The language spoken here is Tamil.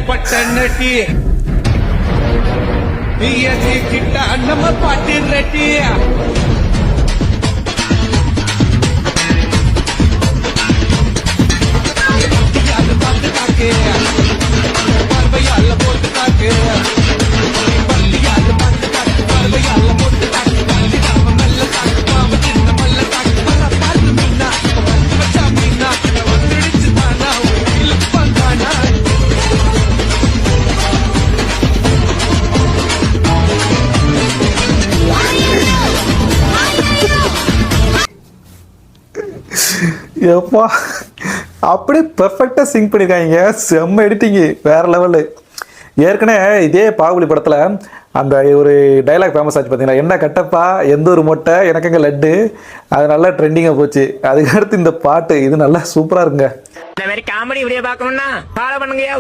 பட்டனட்டி கிட்ட நம்ம பாட்டு ரெட்டி பார்த்து காக்கு பார்வையால போட்டு காக்கு பள்ளியால பார்த்து காக்கு பார்வையால போட்டு காக்கு பள்ளி நாம மெல்ல காக்கு பாவ சின்ன மல்ல காக்கு பார்த்து மீனா வச்சா மீனா வந்துடுச்சு தானா இழுப்பானா எப்பா அப்படியே பெர்ஃபெக்டா சிங்க் பண்ணிருக்காங்க. செம்ம எடிட்டிங், வேற லெவலு. ஏற்கனவே இதே பாகுபலி படத்துல அந்த ஒரு டைலாக் ஃபேமஸ் ஆச்சு பார்த்தீங்களா, என்ன கட்டப்பா எந்த ஒரு மொட்டை எனக்குங்க லட்டு, அது நல்லா ட்ரெண்டிங்காக போச்சு. அதுக்கடுத்து இந்த பாட்டு இது நல்லா சூப்பராக இருக்குங்க. இந்த மாதிரி காமெடி வீடியோ பார்க்கணும்னா ஃபாலோ பண்ணுங்க.